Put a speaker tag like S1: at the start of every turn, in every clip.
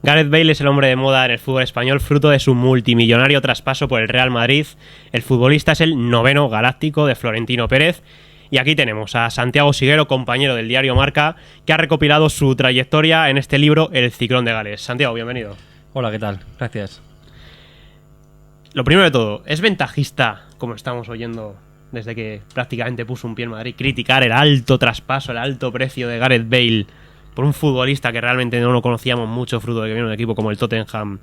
S1: Gareth Bale es el hombre de moda en el fútbol español, fruto de su multimillonario traspaso por el Real Madrid. El futbolista es el noveno galáctico de Florentino Pérez. Y aquí tenemos a Santiago Siguero, compañero del diario Marca, que ha recopilado su trayectoria en este libro, El Ciclón de Gales. Santiago, bienvenido.
S2: Hola, ¿qué tal? Gracias.
S1: Lo primero de todo, ¿es ventajista, como estamos oyendo desde que prácticamente puso un pie en Madrid, criticar el alto traspaso, el alto precio de Gareth Bale por un futbolista que realmente no lo conocíamos mucho, fruto de que viene de un equipo como el Tottenham,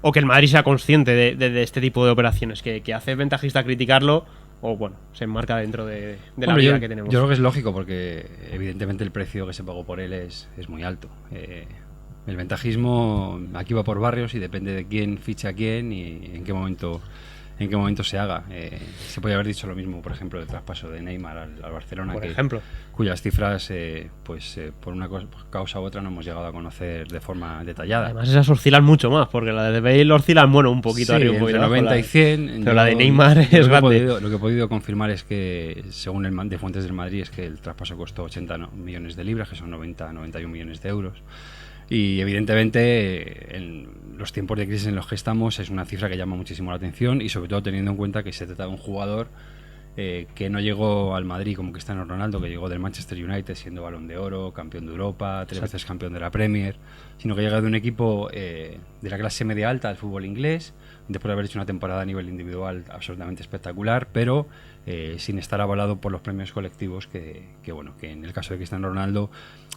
S1: o que el Madrid sea consciente de este tipo de operaciones, que hace ventajista criticarlo, o bueno, se enmarca dentro de la vida que tenemos?
S2: Yo creo que es lógico, porque evidentemente el precio que se pagó por él es muy alto. El ventajismo aquí va por barrios y depende de quién ficha a quién y en qué momento se haga. Se podría haber dicho lo mismo, por ejemplo, del traspaso de Neymar al Barcelona,
S1: por ejemplo,
S2: cuyas cifras, por una causa u otra, no hemos llegado a conocer de forma detallada.
S1: Además, esas oscilan mucho más, porque la de Bale oscilan, bueno, un poquito arriba, un poquito
S2: entre 90
S1: abajo,
S2: y 100.
S1: Pero la de Neymar es grande.
S2: Lo que he podido confirmar es que, según de fuentes del Madrid, es que el traspaso costó 80 millones de libras, que son 91 millones de euros. Y evidentemente, en los tiempos de crisis en los que estamos, es una cifra que llama muchísimo la atención, y sobre todo teniendo en cuenta que se trata de un jugador que no llegó al Madrid como Cristiano Ronaldo, que llegó del Manchester United siendo Balón de Oro, campeón de Europa, 3 veces campeón de la Premier, sino que llega de un equipo de la clase media alta del fútbol inglés, después de haber hecho una temporada a nivel individual absolutamente espectacular, pero sin estar avalado por los premios colectivos que en el caso de Cristiano Ronaldo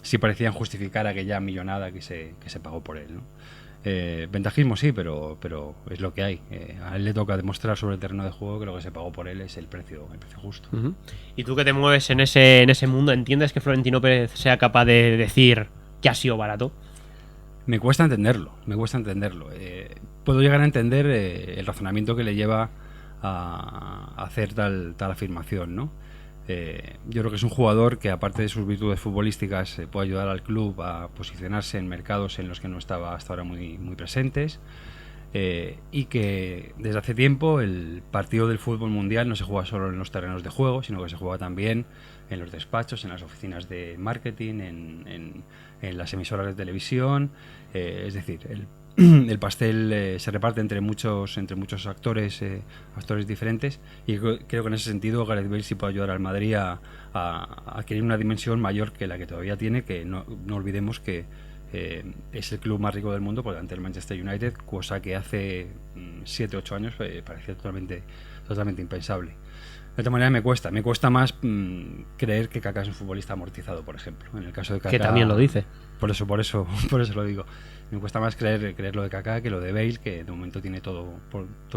S2: sí parecían justificar aquella millonada que se pagó por él, ¿no? Ventajismo sí, pero es lo que hay. A él le toca demostrar sobre el terreno de juego que lo que se pagó por él es el precio justo.
S1: Uh-huh. Y tú, que te mueves en ese mundo, ¿entiendes que Florentino Pérez sea capaz de decir que ha sido barato?
S2: Me cuesta entenderlo. Puedo llegar a entender el razonamiento que le lleva a hacer tal afirmación, ¿no? Yo creo que es un jugador que, aparte de sus virtudes futbolísticas, puede ayudar al club a posicionarse en mercados en los que no estaba hasta ahora muy presentes, y que desde hace tiempo el partido del fútbol mundial no se juega solo en los terrenos de juego, sino que se juega también en los despachos, en las oficinas de marketing, en las emisoras de televisión. Es decir, el pastel se reparte entre muchos actores diferentes, y creo que en ese sentido Gareth Bale sí puede ayudar al Madrid a adquirir una dimensión mayor que la que todavía tiene, que no olvidemos que es el club más rico del mundo por delante del Manchester United, cosa que hace 7-8 años parecía totalmente impensable. De otra manera, me cuesta más creer que Kaká es un futbolista amortizado, por ejemplo. En el caso de Kaká,
S1: que también lo dice.
S2: Por eso lo digo. Me cuesta más creer lo de Kaká que lo de Bale, que de momento tiene todo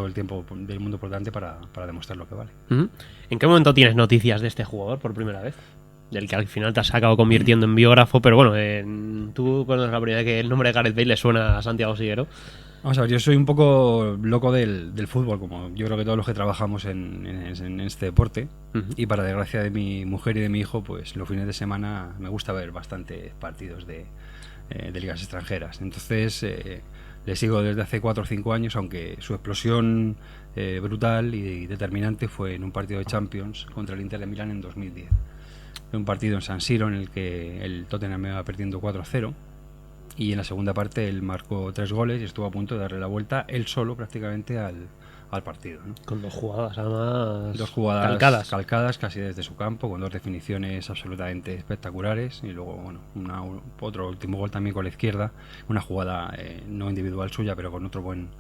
S2: el tiempo del mundo por delante para demostrar lo que vale.
S1: Uh-huh. ¿En qué momento tienes noticias de este jugador por primera vez? Del que al final te has acabado convirtiendo en biógrafo, pero bueno, ¿tú cuándo es la primera vez que el nombre de Gareth Bale le suena a Santiago Siguero?
S2: Vamos a ver, yo soy un poco loco del fútbol, como yo creo que todos los que trabajamos en este deporte. Uh-huh. Y para desgracia de mi mujer y de mi hijo, pues los fines de semana me gusta ver bastantes partidos de ligas extranjeras. Entonces le sigo desde hace 4 o 5 años, aunque su explosión brutal y determinante fue en un partido de Champions contra el Inter de Milán en 2010. Un partido en San Siro en el que el Tottenham me iba perdiendo 4-0, y en la segunda parte él marcó 3 goles y estuvo a punto de darle la vuelta él solo prácticamente al partido, ¿no?
S1: Con 2 jugadas, además.
S2: 2 jugadas calcadas casi desde su campo, con 2 definiciones absolutamente espectaculares, y luego otro último gol también con la izquierda, una jugada no individual suya, pero con otro buen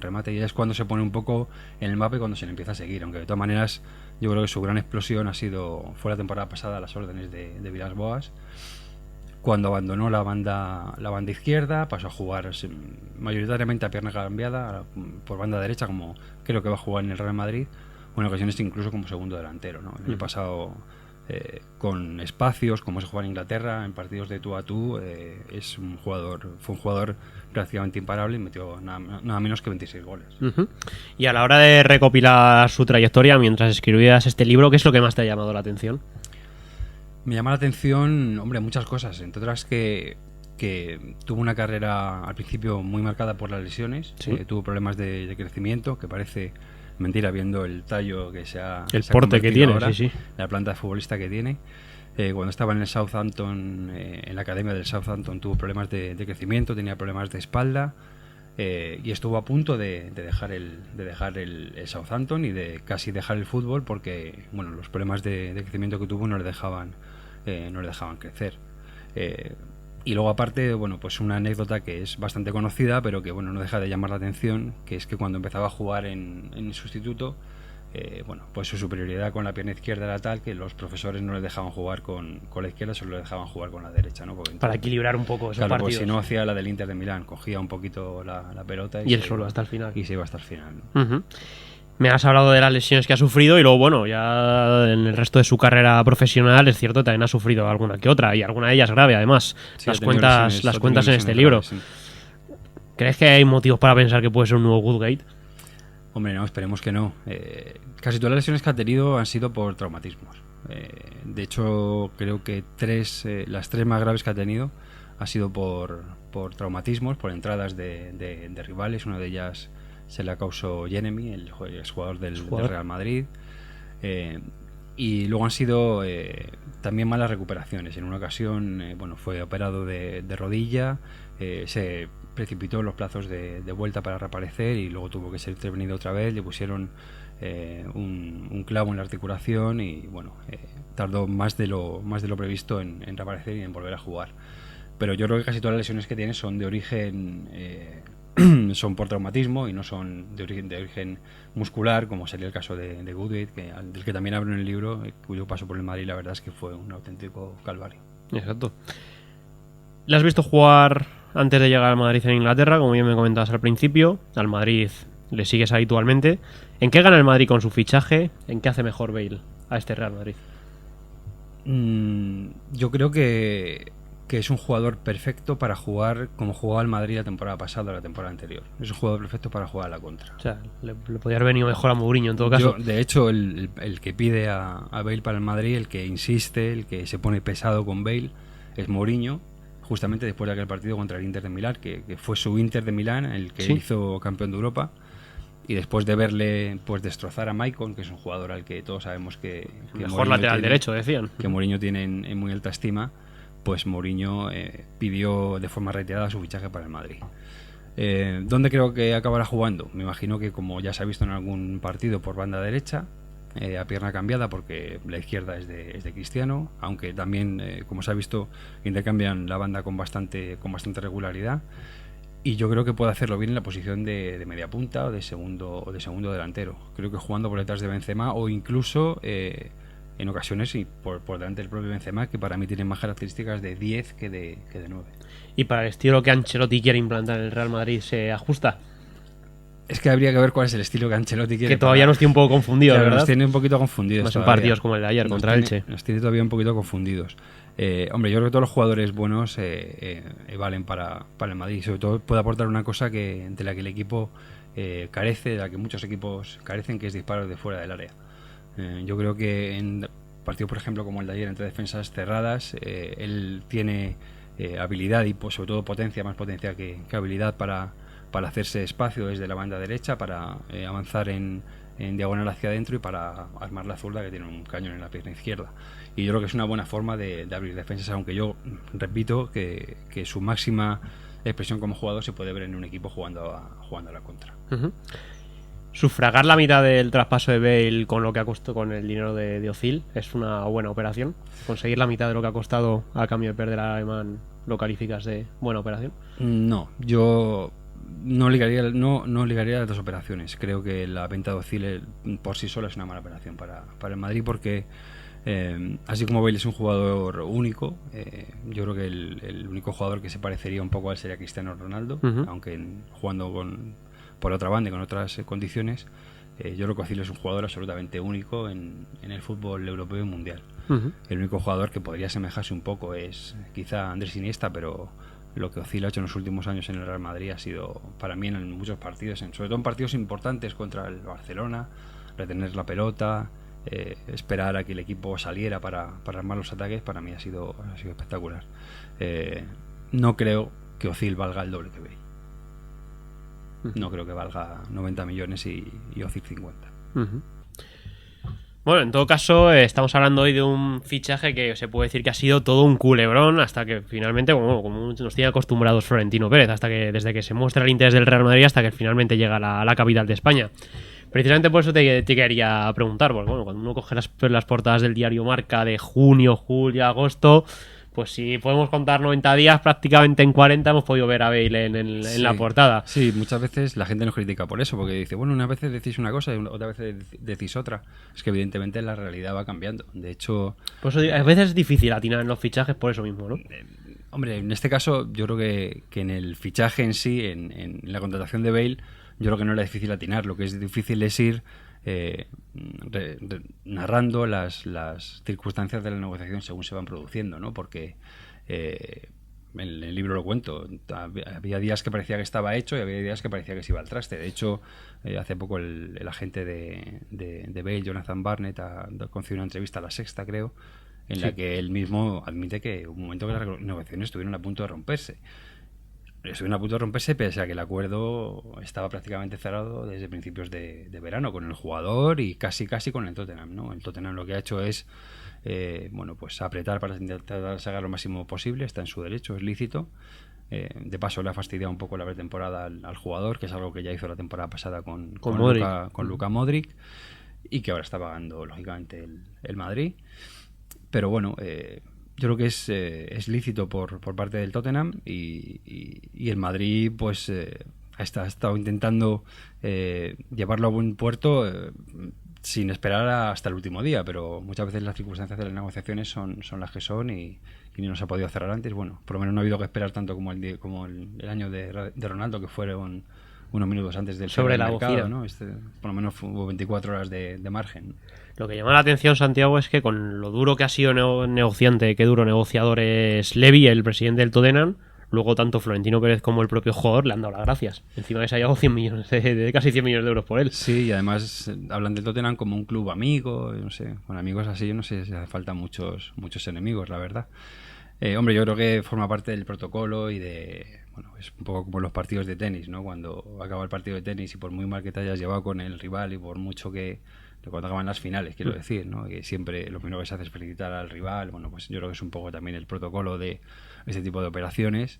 S2: remate, y es cuando se pone un poco en el mapa y cuando se le empieza a seguir, aunque de todas maneras yo creo que su gran explosión fue la temporada pasada a las órdenes de Villas-Boas, cuando abandonó la banda izquierda, pasó a jugar mayoritariamente a pierna cambiada por banda derecha, como creo que va a jugar en el Real Madrid, o en ocasiones incluso como segundo delantero, ¿no? El año pasado, con espacios, como se juega en Inglaterra, en partidos de tú a tú, fue un jugador prácticamente imparable y metió nada menos que 26 goles.
S1: Uh-huh. Y a la hora de recopilar su trayectoria, mientras escribías este libro, ¿qué es lo que más te ha llamado la atención?
S2: Me llama la atención, hombre, muchas cosas, entre otras que tuvo una carrera al principio muy marcada por las lesiones. ¿Sí? Tuvo problemas de crecimiento, que parece mentira viendo el tallo que el porte que tiene ahora, sí. La planta de futbolista que tiene. Cuando estaba en el Southampton, en la academia del Southampton, tuvo problemas de crecimiento, tenía problemas de espalda, y estuvo a punto de dejar el Southampton y de casi dejar el fútbol porque bueno, los problemas de crecimiento que tuvo no le dejaban crecer. Y luego aparte, bueno, pues una anécdota que es bastante conocida, pero que bueno, no deja de llamar la atención, que es que cuando empezaba a jugar en sustituto, bueno, pues su superioridad con la pierna izquierda era tal que los profesores no le dejaban jugar con la izquierda, solo le dejaban jugar con la derecha, ¿no? Entonces,
S1: para equilibrar un poco esos
S2: claro,
S1: partidos.
S2: pues si no hacía la del Inter de Milán, cogía un poquito la pelota
S1: y él solo hasta el final.
S2: Y se iba hasta el final, ¿no?
S1: Uh-huh. Me has hablado de las lesiones que ha sufrido y luego, bueno, ya en el resto de su carrera profesional es cierto, también ha sufrido alguna que otra y alguna de ellas grave, además.
S2: Sí,
S1: las cuentas en este libro.
S2: Graves, sí.
S1: ¿Crees que hay motivos para pensar que puede ser un nuevo Woodgate?
S2: Hombre, no, esperemos que no. Casi todas las lesiones que ha tenido han sido por traumatismos. De hecho, creo que las tres más graves que ha tenido ha sido por traumatismos, por entradas de rivales. Una de ellas se la causó Jeremy, el jugador del Real Madrid. Y luego han sido también malas recuperaciones. En una ocasión, bueno, fue operado de rodilla, se precipitó en los plazos de vuelta para reaparecer y luego tuvo que ser intervenido otra vez. Le pusieron un clavo en la articulación y bueno, tardó más de lo previsto en reaparecer y en volver a jugar. Pero yo creo que casi todas las lesiones que tiene son de origen son por traumatismo y no son de origen muscular, como sería el caso de Woodgate, del que también hablo en el libro, cuyo paso por el Madrid la verdad es que fue un auténtico calvario.
S1: Exacto. ¿Le has visto jugar antes de llegar al Madrid en Inglaterra, como bien me comentabas al principio? Al Madrid le sigues habitualmente. ¿En qué gana el Madrid con su fichaje? ¿En qué hace mejor Bale a este Real Madrid?
S2: Yo creo que es un jugador perfecto para jugar como jugaba el Madrid la temporada pasada o la temporada anterior. Es un jugador perfecto para jugar a la contra.
S1: O sea, le podría haber venido mejor a Mourinho en todo caso.
S2: De hecho, el que pide a Bale para el Madrid, el que insiste, el que se pone pesado con Bale, es Mourinho, justamente después de aquel partido contra el Inter de Milán, que fue su Inter de Milán, el que hizo campeón de Europa. Y después de verle pues destrozar a Maicon, que es un jugador al que todos sabemos que
S1: mejor lateral derecho, decían.
S2: Que Mourinho tiene en muy alta estima, pues Mourinho pidió de forma reiterada su fichaje para el Madrid. ¿Dónde creo que acabará jugando? Me imagino que, como ya se ha visto en algún partido, por banda derecha, a pierna cambiada, porque la izquierda es de Cristiano, aunque también, como se ha visto, intercambian la banda con bastante regularidad. Y yo creo que puede hacerlo bien en la posición de media punta o de segundo delantero. Creo que jugando por detrás de Benzema o incluso en ocasiones y por delante del propio Benzema, que para mí tiene más características de 10 que de 9.
S1: ¿Y para el estilo que Ancelotti quiere implantar en el Real Madrid se ajusta?
S2: Es que habría que ver cuál es el estilo que Ancelotti quiere.
S1: Que todavía nos tiene un poco confundidos,
S2: claro,
S1: ¿verdad?
S2: Nos tiene un poquito confundidos.
S1: Más en partidos como el de ayer contra Elche.
S2: Nos tiene todavía un poquito confundidos. Hombre, yo creo que todos los jugadores buenos valen para el Madrid. Sobre todo puede aportar una cosa de la que el equipo carece, de la que muchos equipos carecen, que es disparos de fuera del área. Yo creo que en partidos, por ejemplo, como el de ayer, entre defensas cerradas, él tiene habilidad y pues, sobre todo más potencia que habilidad para hacerse espacio desde la banda derecha, para avanzar en diagonal hacia adentro y para armar la zurda, que tiene un cañón en la pierna izquierda. Y yo creo que es una buena forma de abrir defensas, aunque yo repito que su máxima expresión como jugador se puede ver en un equipo jugando a la contra.
S1: Uh-huh. Sufragar la mitad del traspaso de Bale con lo que ha costado con el dinero de Özil es una buena operación. Conseguir la mitad de lo que ha costado a cambio de perder al alemán, ¿lo calificas de buena operación?
S2: No, yo no ligaría las dos operaciones. Creo que la venta de Özil por sí sola es una mala operación para el Madrid, porque así como Bale es un jugador único, yo creo que el único jugador que se parecería un poco a él sería Cristiano Ronaldo, aunque jugando por otra banda y con otras condiciones. Yo creo que Özil es un jugador absolutamente único en el fútbol europeo y mundial. El único jugador que podría asemejarse un poco es quizá Andrés Iniesta, pero lo que Özil ha hecho en los últimos años en el Real Madrid ha sido, para mí, en muchos partidos, sobre todo en partidos importantes contra el Barcelona, retener la pelota, esperar a que el equipo saliera para armar los ataques, para mí ha sido espectacular. No creo que Özil valga el doble que Bale. No creo que valga 90 millones y Özil 50.
S1: Bueno, en todo caso, estamos hablando hoy de un fichaje que se puede decir que ha sido todo un culebrón hasta que finalmente, bueno, como nos tiene acostumbrados Florentino Pérez, hasta que desde que se muestra el interés del Real Madrid hasta que finalmente llega a la capital de España. Precisamente por eso te quería preguntar, porque bueno, cuando uno coge las portadas del diario Marca de junio, julio, agosto, pues si podemos contar 90 días, prácticamente en 40 hemos podido ver a Bale en la portada.
S2: Sí, muchas veces la gente nos critica por eso, porque dice, bueno, unas veces decís una cosa y otra veces decís otra. Es que evidentemente la realidad va cambiando. De hecho...
S1: Por eso a veces es difícil atinar en los fichajes por eso mismo, ¿no?
S2: Hombre, en este caso yo creo que en el fichaje en sí, en la contratación de Bale, yo creo que no era difícil atinar. Lo que es difícil es ir narrando las circunstancias de la negociación según se van produciendo, ¿no? Porque en el libro lo cuento, había días que parecía que estaba hecho y había días que parecía que se iba al traste. De hecho, hace poco el agente de Bale, Jonathan Barnett, concedido una entrevista a La Sexta, creo, en la que él mismo admite que hubo un momento que las negociaciones estuvieron a punto de romperse. Estuvieron a punto de romperse pese a que el acuerdo estaba prácticamente cerrado desde principios de verano con el jugador y casi con el Tottenham, ¿no? El Tottenham lo que ha hecho es bueno, pues apretar para intentar sacar lo máximo posible, está en su derecho, es lícito. De paso le ha fastidiado un poco la pretemporada al jugador, que es algo que ya hizo la temporada pasada con Luka Modric y que ahora está pagando lógicamente el Madrid. Pero bueno, yo creo que es lícito por parte del Tottenham y el Madrid pues ha estado intentando llevarlo a buen puerto sin esperar hasta el último día, pero muchas veces las circunstancias de las negociaciones son las que son y ni nos ha podido cerrar antes. Bueno, por lo menos no ha habido que esperar tanto como el año de Ronaldo, que fueron unos minutos antes del
S1: sobre la
S2: mercado, ¿no? Por lo menos hubo 24 horas de margen.
S1: Lo que llama la atención, Santiago, es que con lo duro que ha sido negociante, qué duro negociador es Levy, el presidente del Tottenham, luego tanto Florentino Pérez como el propio jugador le han dado las gracias. Encima de eso ha llegado 100 millones, de casi 100 millones de euros por él.
S2: Sí, y además hablan del Tottenham como un club amigo, no sé, con amigos así, yo no sé si hace falta muchos enemigos, la verdad. Hombre, yo creo que forma parte del protocolo y bueno, es un poco como los partidos de tenis, ¿no? Cuando acaba el partido de tenis y por muy mal que te hayas llevado con el rival y por mucho que cuando acaban las finales, quiero decir, ¿no? Que siempre lo primero que se hace es felicitar al rival. Bueno, pues yo creo que es un poco también el protocolo de este tipo de operaciones.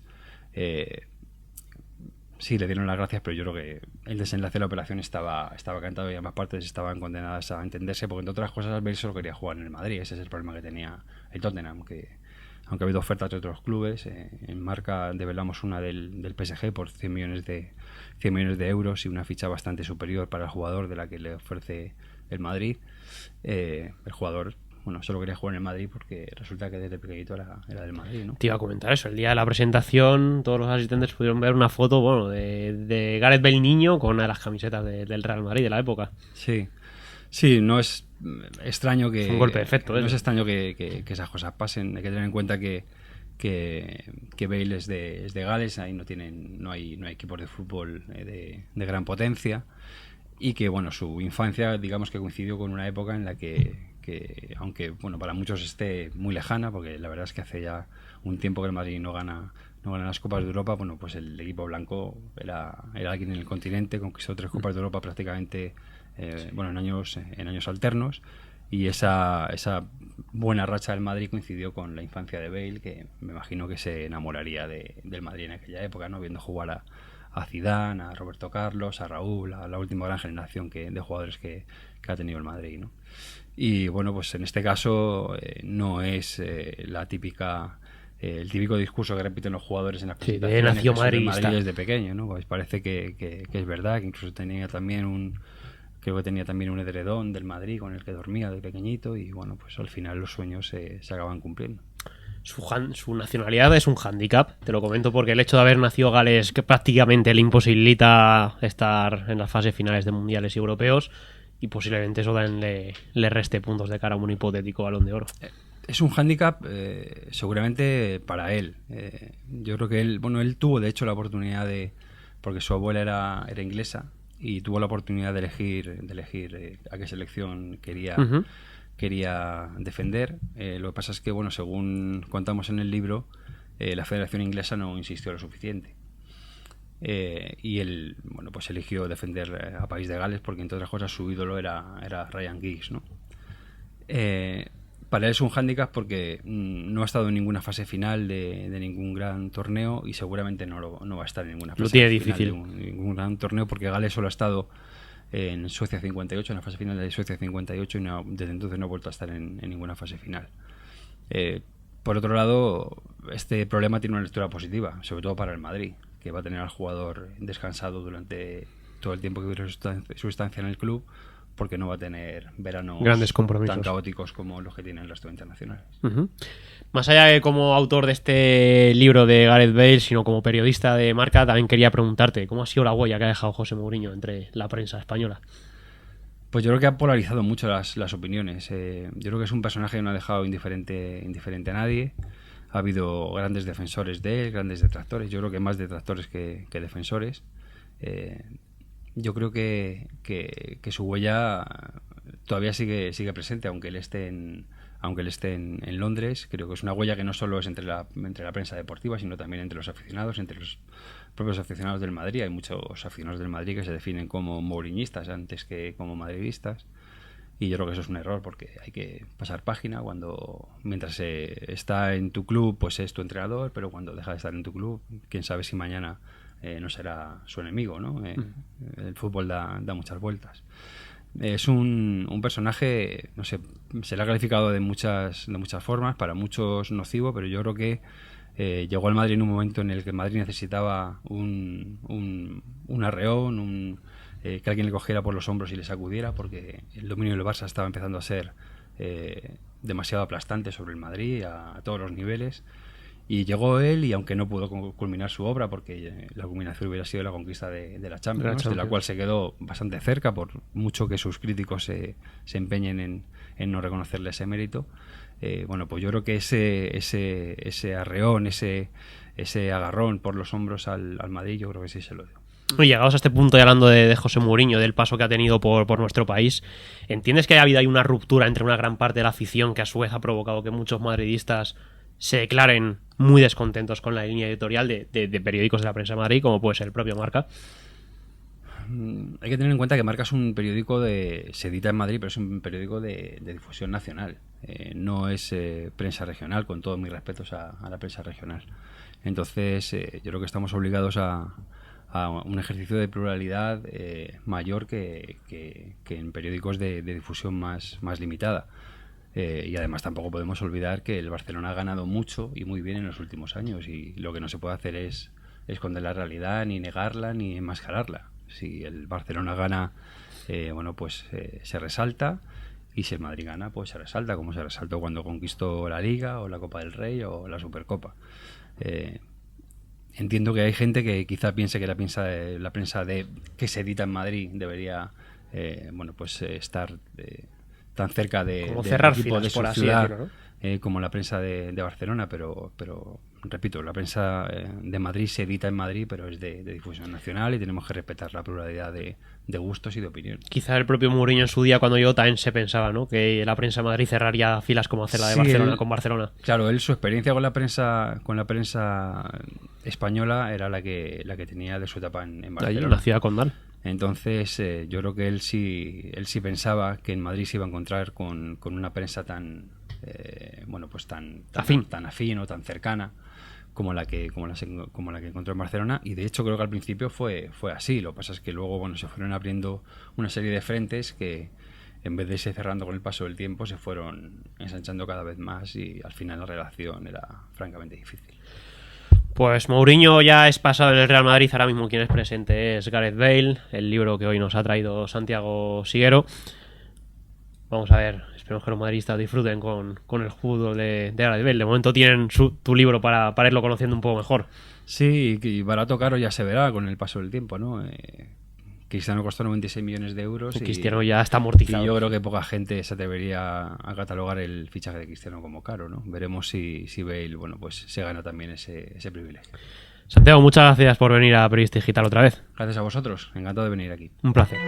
S2: Sí, le dieron las gracias, pero yo creo que el desenlace de la operación estaba cantado y ambas partes estaban condenadas a entenderse, porque entre otras cosas Bale solo quería jugar en el Madrid. Ese es el problema que tenía el Tottenham, que aunque ha habido ofertas de otros clubes, en Marca develamos una del PSG por 100 millones de euros y una ficha bastante superior para el jugador de la que le ofrece el Madrid. El jugador, bueno, solo quería jugar en el Madrid porque resulta que desde pequeñito era del Madrid, ¿no?
S1: Te iba a comentar eso. El día de la presentación, todos los asistentes pudieron ver una foto, bueno, de Gareth Bale niño con una de las camisetas del Real Madrid de la época.
S2: Sí, no es extraño que...
S1: Es un golpe de efecto,
S2: no es extraño que esas cosas pasen. Hay que tener en cuenta que Bale es de Gales, ahí no hay equipos de fútbol de gran potencia. Y que, bueno, su infancia, digamos que coincidió con una época en la que aunque, bueno, para muchos esté muy lejana, porque la verdad es que hace ya un tiempo que el Madrid no gana las Copas de Europa, bueno, pues el equipo blanco era alguien en el continente, conquistó 3 Copas de Europa prácticamente, bueno, en años alternos, y esa buena racha del Madrid coincidió con la infancia de Bale, que me imagino que se enamoraría del Madrid en aquella época, ¿no? Viendo jugar a Zidane, a Roberto Carlos, a Raúl, a la última gran generación de jugadores que ha tenido el Madrid, ¿no? Y bueno, pues en este caso no es la típica el típico discurso que repiten los jugadores en las presentaciones,
S1: nació
S2: Madrid
S1: madridista
S2: desde pequeño, ¿no? Pues parece que es verdad, que incluso tenía también creo que tenía también un edredón del Madrid con el que dormía de pequeñito, y bueno, pues al final los sueños se acaban cumpliendo.
S1: Su nacionalidad es un hándicap, te lo comento porque el hecho de haber nacido Gales que prácticamente le imposibilita estar en las fases finales de mundiales y europeos, y posiblemente eso también le reste puntos de cara a un hipotético Balón de Oro.
S2: Es un hándicap seguramente para él. Yo creo que él tuvo de hecho la oportunidad porque su abuela era inglesa y tuvo la oportunidad de elegir a qué selección quería defender. Lo que pasa es que, bueno, según contamos en el libro, la Federación Inglesa no insistió lo suficiente. Y él, bueno, pues eligió defender a País de Gales porque, entre otras cosas, su ídolo era Ryan Giggs, ¿no? Para él es un hándicap porque no ha estado en ninguna fase final de ningún gran torneo y seguramente no va a estar en ninguna
S1: Lo
S2: fase
S1: tiene
S2: final
S1: difícil.
S2: de ningún gran torneo, porque Gales solo ha estado en Suecia 58, en la fase final de Suecia 58, y desde entonces no ha vuelto a estar en ninguna fase final. Por otro lado, este problema tiene una lectura positiva, sobre todo para el Madrid, que va a tener al jugador descansado durante todo el tiempo que dure su estancia en el club, porque no va a tener veranos
S1: Grandes compromisos
S2: tan caóticos como los que tienen el resto de internacionales.
S1: Más allá de como autor de este libro de Gareth Bale, sino como periodista de Marca, también quería preguntarte cómo ha sido la huella que ha dejado José Mourinho entre la prensa española.
S2: Pues yo creo que ha polarizado mucho las opiniones. Yo creo que es un personaje que no ha dejado indiferente a nadie. Ha habido grandes defensores de él, grandes detractores. Yo creo que más detractores que defensores. Yo creo que su huella todavía sigue presente, aunque él esté en Londres. Creo que es una huella que no solo es entre la prensa deportiva, sino también entre los aficionados, entre los propios aficionados del Madrid. Hay muchos aficionados del Madrid que se definen como mouriñistas antes que como madridistas, y yo creo que eso es un error, porque hay que pasar página. Mientras está en tu club, pues es tu entrenador, pero cuando deja de estar en tu club, quién sabe si mañana no será su enemigo, ¿no? El fútbol da muchas vueltas. Es un personaje, no sé, se le ha calificado de muchas formas, para muchos nocivo, pero yo creo que llegó al Madrid en un momento en el que el Madrid necesitaba un arreón, que alguien le cogiera por los hombros y le sacudiera, porque el dominio del Barça estaba empezando a ser demasiado aplastante sobre el Madrid a todos los niveles. Y llegó él, y aunque no pudo culminar su obra, porque la culminación hubiera sido la conquista de la Champions, de la cual se quedó bastante cerca, por mucho que sus críticos se empeñen en no reconocerle ese mérito. Bueno, pues yo creo que ese arreón, ese agarrón por los hombros al Madrid, yo creo que sí se lo dio.
S1: Y llegados a este punto y hablando de José Mourinho, del paso que ha tenido por nuestro país, ¿entiendes que ha habido ahí una ruptura entre una gran parte de la afición que a su vez ha provocado que muchos madridistas se declaren muy descontentos con la línea editorial de periódicos de la prensa de Madrid, como puede ser el propio Marca?
S2: Hay que tener en cuenta que Marca es un periódico se edita en Madrid, pero es un periódico de difusión nacional. No es prensa regional, con todos mis respetos a la prensa regional. Entonces, yo creo que estamos obligados a un ejercicio de pluralidad mayor que en periódicos de difusión más limitada. Y además tampoco podemos olvidar que el Barcelona ha ganado mucho y muy bien en los últimos años, y lo que no se puede hacer es esconder la realidad, ni negarla, ni enmascararla. Si el Barcelona gana, pues se resalta, y si el Madrid gana, pues se resalta, como se resaltó cuando conquistó la Liga o la Copa del Rey o la Supercopa. Entiendo que hay gente que quizá piense que la prensa que se edita en Madrid debería estar tan cerca de
S1: cerrar
S2: del equipo
S1: filas,
S2: de su
S1: por así
S2: ciudad,
S1: decirlo, ¿no?
S2: como la prensa de Barcelona, pero repito, la prensa de Madrid se edita en Madrid, pero es de difusión nacional, y tenemos que respetar la pluralidad de gustos y de opinión.
S1: Quizá el propio Mourinho en su día, cuando llegó, también se pensaba, ¿no?, que la prensa de Madrid cerraría filas como hace la de Barcelona con Barcelona.
S2: Claro, su experiencia con la prensa española era la que tenía de su etapa en Barcelona.
S1: Ahí, en la ciudad condal.
S2: Entonces, yo creo que él sí pensaba que en Madrid se iba a encontrar con una prensa tan afín o tan cercana como la que encontró en Barcelona, y de hecho creo que al principio fue así. Lo que pasa es que luego se fueron abriendo una serie de frentes que, en vez de irse cerrando con el paso del tiempo, se fueron ensanchando cada vez más, y al final la relación era francamente difícil.
S1: Pues Mourinho ya es pasado en el Real Madrid. Ahora mismo quien es presente es Gareth Bale, el libro que hoy nos ha traído Santiago Siguero. Vamos a ver, esperemos que los madridistas disfruten con el fútbol de Gareth Bale. De momento tienen tu libro para irlo conociendo un poco mejor.
S2: Sí, y barato caro ya se verá con el paso del tiempo, ¿no? Cristiano costó 96 millones de euros.
S1: Y Cristiano ya está amortizado.
S2: Y yo creo que poca gente se atrevería a catalogar el fichaje de Cristiano como caro, ¿no? Veremos si Bale, pues se gana también ese privilegio.
S1: Santiago, muchas gracias por venir a Periodista Digital otra vez.
S2: Gracias a vosotros, encantado de venir aquí.
S1: Un placer.